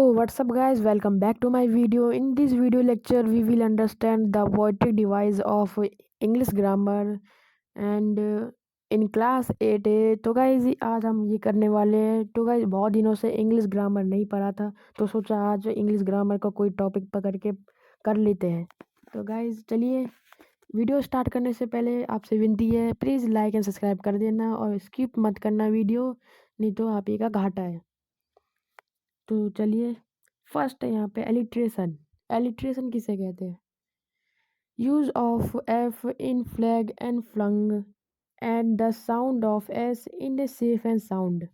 what's up guys, welcome back to my video. In this video lecture we will understand the poetic device of English grammar and in class 8 है। तो guys आज हम ये करने वाले हैं। तो गाइज बहुत दिनों से इंग्लिश ग्रामर नहीं पढ़ा था, तो सोचा आज इंग्लिश ग्रामर का कोई टॉपिक पकड़ के कर लेते हैं। तो गाइज चलिए, वीडियो स्टार्ट करने से पहले आपसे विनती है, प्लीज़ लाइक एंड सब्सक्राइब कर देना और स्किप मत करना वीडियो, नहीं तो आप ही का घाटा है। तो चलिए, फर्स्ट है यहाँ पे एलिट्रेशन। एलिट्रेशन किसे कहते हैं? Use of F in flag and flung and the sound of S in the safe and sound.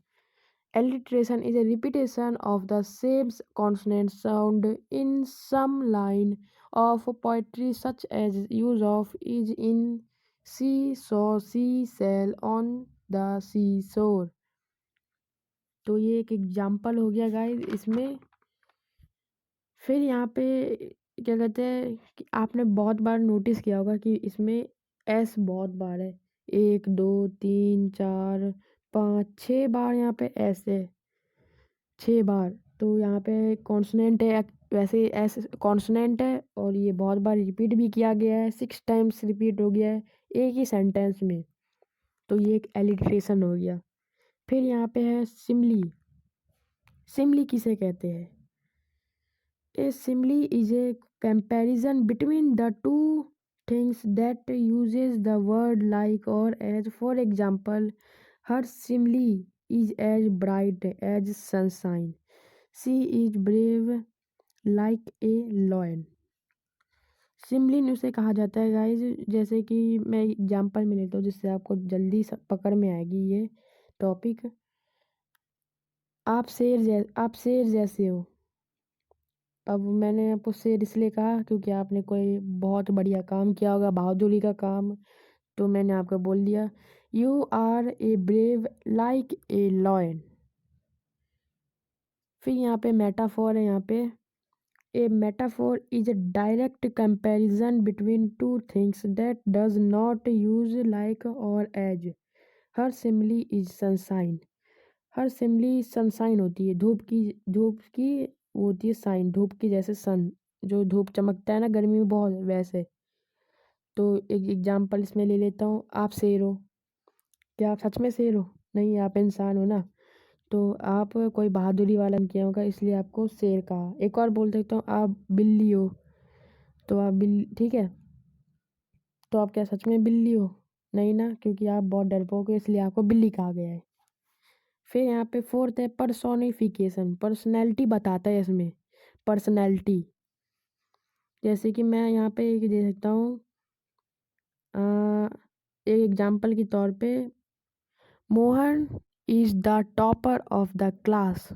Alliteration is a repetition of the same consonant sound in some line of poetry, such as use of is in see, saw, see, sail, on the seashore। तो ये एक example हो गया guys इसमें। फिर यहाँ पे क्या कहते हैं कि आपने बहुत बार नोटिस किया होगा कि इसमें एस बहुत बार है, 1 2 3 4 5 6 बार यहाँ पे एस है, 6 बार। तो यहाँ पे कॉन्सोनेंट है, वैसे एस कॉन्सोनेंट है और ये बहुत बार रिपीट भी किया गया है, 6 टाइम्स रिपीट हो गया है एक ही सेंटेंस में। तो ये एक एलिट्रेशन हो गया। फिर यहाँ पे है सिमली। सिमली किसे कहते हैं? A simile is a comparison between the two things that uses the word like or as. For example, her simile is as bright as sunshine. She is brave like a lion. सिमलिन उसे कहा जाता है guys, जैसे कि मैं example में लेता हूँ जिससे आपको जल्दी पकड़ में आएगी ये टॉपिक। आप शेर जैसे हो। अब मैंने आपको शेर इसलिए कहा क्योंकि आपने कोई बहुत बढ़िया काम किया होगा, बहादुरी का काम, तो मैंने आपको बोल दिया you are a brave like a lion. फिर यहाँ पे मेटाफोर है। यहाँ पे a metaphor is a direct comparison between two things that does not use like और as. Her simile is sunshine. Her simile sunshine होती है, धूप की वो होती है साइन, धूप की जैसे सन, जो धूप चमकता है ना गर्मी में बहुत, वैसे। तो एक एग्जांपल इसमें ले लेता हूँ। आप शेर हो। क्या आप सच में शेर हो? नहीं, आप इंसान हो ना। तो आप कोई बहादुरी वाला काम किया होगा इसलिए आपको शेर कहा। एक और बोल सकता हूँ, आप बिल्ली हो। तो आप बिल्ली, ठीक है। तो आप क्या सच में बिल्ली हो? नहीं ना, क्योंकि आप बहुत डरपोक हो इसलिए आपको बिल्ली कहा गया है। फिर यहाँ पे फोर्थ है पर्सोनिफिकेशन। पर्सनैलिटी बताता है इसमें, पर्सनैलिटी। जैसे कि मैं यहाँ पे एक दे सकता हूँ, एक एग्जाम्पल के तौर पे, Mohan is the topper of the class.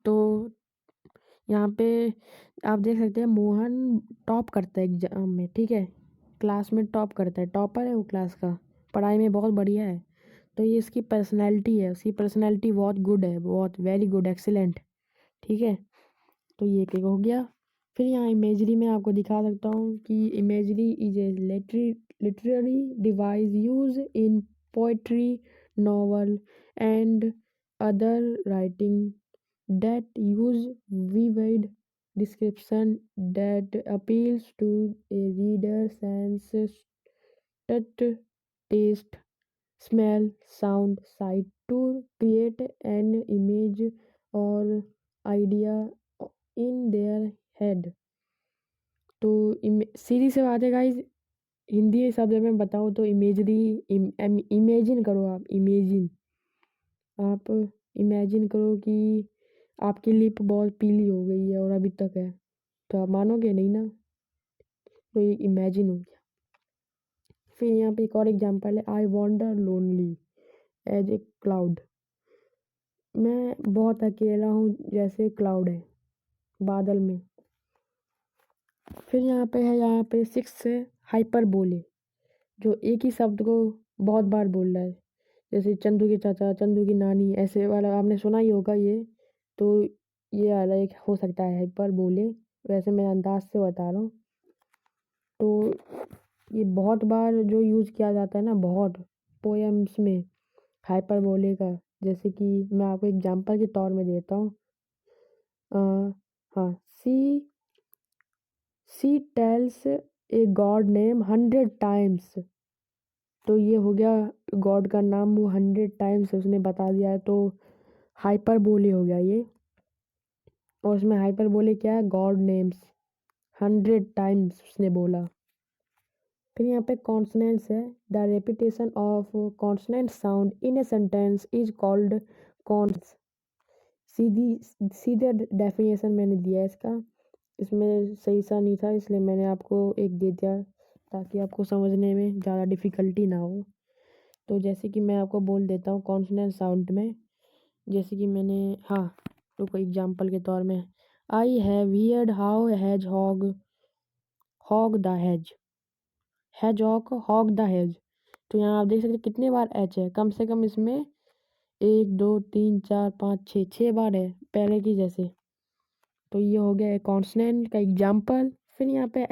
तो यहाँ पे आप देख सकते हैं मोहन टॉप करता है एग्जाम में, ठीक है, क्लास में टॉप करता है, टॉपर है वो क्लास का, पढ़ाई में बहुत बढ़िया है। तो ये इसकी पर्सनैलिटी है, उसकी पर्सनैलिटी बहुत गुड है, बहुत वेरी गुड, एक्सीलेंट, ठीक है। तो ये एक हो गया। फिर यहाँ इमेजरी में आपको दिखा सकता हूँ कि imagery is a literary device use in poetry, novel and other writing that use vivid description that appeals to a reader's senses, touch, taste, smell, sound, sight to create an image or idea in their head। तो सीधी सी बात है guys, Hindi शब्द में बताऊँ तो imagery, imagine करो। आप imagine करो कि आपकी लिप बहुत पीली हो गई है और अभी तक है, तो आप मानोगे नहीं ना। तो ये इमेजिन हो गया। फिर यहाँ पे एक और एग्जांपल है, I wander lonely as a cloud. मैं बहुत अकेला हूँ जैसे क्लाउड है, बादल में। फिर यहाँ पे 6 है हाइपर बोले, जो एक ही शब्द को बहुत बार बोल रहा है, जैसे चंदू के चाचा, चंदू की नानी, ऐसे वाला आपने सुना ही होगा ये। तो ये वाला एक हो सकता है हाइपर बोले, वैसे मैं अंदाज से बता रहा हूँ। तो ये बहुत बार जो यूज़ किया जाता है ना, बहुत पोएम्स में हाइपरबोले का। जैसे कि मैं आपको एग्जांपल के तौर में देता हूँ, हाँ, she tells a god name 100 times. तो ये हो गया गॉड का नाम, वो 100 टाइम्स उसने बता दिया है, तो हाइपरबोले हो गया ये। और उसमें हाइपरबोले क्या है, गॉड नेम्स 100 टाइम्स उसने बोला। फिर यहाँ पे कॉन्सनेंट्स है, the repetition of consonant sound in a sentence is called cons. सीधे डेफिनेशन मैंने दिया है इसका, इसमें सही सा नहीं था इसलिए मैंने आपको एक दे दिया ताकि आपको समझने में ज़्यादा डिफ़िकल्टी ना हो। तो जैसे कि मैं आपको बोल देता हूँ कॉन्सोनेंट साउंड में, जैसे कि मैंने, हाँ, तो कोई एग्जांपल के तौर में, I have heard how hedge hog hog the hedge hog the hedge. तो यहाँ आप देख सकते कितने बार एच है, कम से कम इसमें 1 2 3 4 5 6 बार है पहले की जैसे। तो ये हो गया कॉन्सोनेंट का एग्जाम्पल। फिर यहाँ पे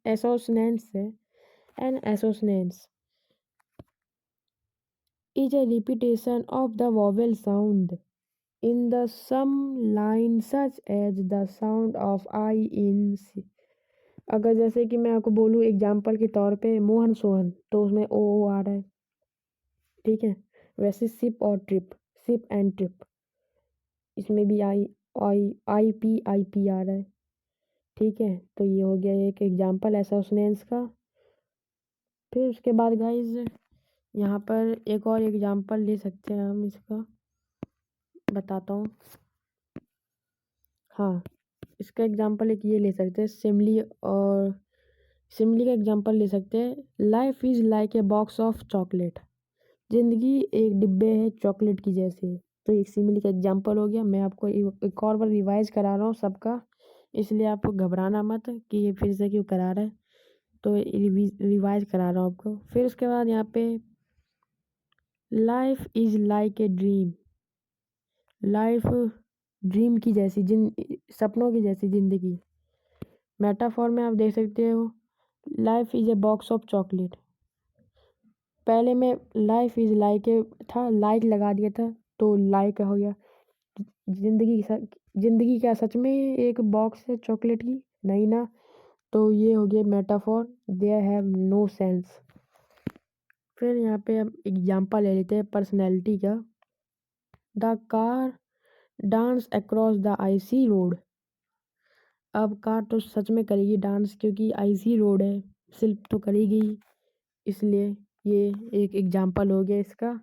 एसोसिनेंट्स है, N एसोसिनेंट्स is a repetition of the vowel sound in the some line such as the sound of I in C। अगर जैसे कि मैं आपको बोलूँ एग्जाम्पल के तौर पे मोहन सोहन, तो उसमें ओ आ रहा है, ठीक है। वैसे सिप और ट्रिप, सिप एंड ट्रिप, इसमें भी आई पी आ रहा है, ठीक है। तो ये हो गया एक एग्जाम्पल एसोसिनेंस का। फिर उसके बाद गाइज यहाँ पर एक और एग्जाम्पल ले सकते हैं हम, इसका बताता हूँ। हाँ, इसका एग्जाम्पल एक ये ले सकते हैं सिमली, और सिमली का एग्जाम्पल ले सकते हैं, life is like a box of chocolate. ज़िंदगी एक डिब्बे है चॉकलेट की जैसे। तो एक सिमली का एग्जाम्पल हो गया। मैं आपको एक और बार रिवाइज करा रहा हूँ सबका, इसलिए आपको घबराना मत कि ये फिर से क्यों करा रहा है, तो रिवाइज करा रहा हूँ आपको। फिर उसके बाद यहाँ पे life is like a dream, life dream की जैसी, सपनों की जैसी ज़िंदगी। मेटाफॉर में आप देख सकते हो, life is a box of chocolate. पहले में लाइफ इज़ लाइक ए था, लाइक लगा दिया था तो लाइक हो गया। ज़िंदगी क्या सच में एक बॉक्स है चॉकलेट की? नहीं ना। तो ये हो गया metaphor, there have no sense. फिर यहाँ पे हम एग्जांपल ले लेते हैं पर्सनैलिटी का। The car dance across the IC road. अब कार तो सच में करेगी डांस, क्योंकि आईसी रोड है, सिर्फ तो करेगी, इसलिए ये एक एग्जांपल हो गया इसका।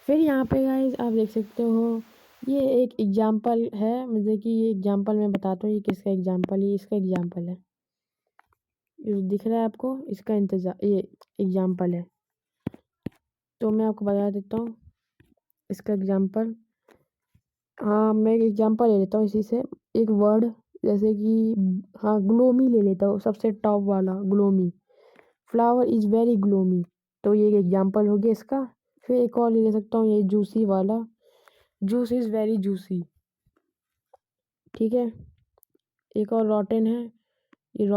फिर यहाँ पे गाइस आप देख सकते हो, ये एक एग्जांपल है, मुझे कि ये एग्जांपल मैं बताता हूँ ये किसका एग्जांपल है। इसका एग्जांपल है, ये दिख रहा है आपको, इसका ये एग्जांपल है। तो मैं आपको बता देता हूँ इसका एग्जांपल। हाँ, मैं एक एग्जांपल ले लेता हूँ इसी से, एक वर्ड जैसे कि, हाँ, ग्लोमी ले लेता हूँ, सबसे टॉप वाला gloomy. Flower is very gloomy, तो ये एक एग्जांपल हो गया इसका। फिर एक और ले सकता हूँ, ये जूसी वाला, जूस इज़ वेरी जूसी, ठीक है। एक और रॉटन है, ये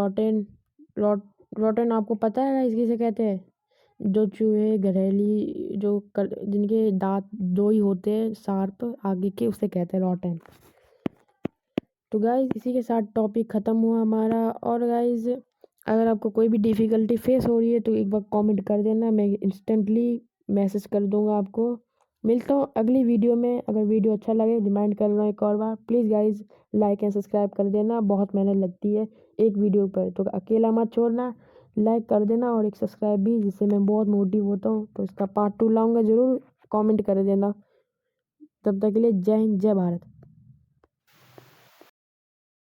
रॉटन आपको पता है इसकी से कहते हैं, जो चूहे घरेली जिनके दांत दो ही होते हैं शार्प आगे के, उसे कहते हैं रॉटन। तो गाइज इसी के साथ टॉपिक ख़त्म हुआ हमारा। और गाइज अगर आपको कोई भी डिफ़िकल्टी फेस हो रही है तो एक बार कमेंट कर देना, मैं इंस्टेंटली मैसेज कर दूंगा आपको। मिलता हूँ अगली वीडियो में। अगर वीडियो अच्छा लगे, रिमाइंड कर रहा हूँ एक और बार, please guys like and subscribe कर देना, बहुत मेहनत लगती है एक वीडियो पर, तो अकेला मत छोड़ना, लाइक कर देना और एक सब्सक्राइब भी, जिससे मैं बहुत मोटिव होता हूँ। तो इसका पार्ट 2 लाऊंगा ज़रूर, कमेंट कर देना। तब तक के लिए जय हिंद, जय भारत।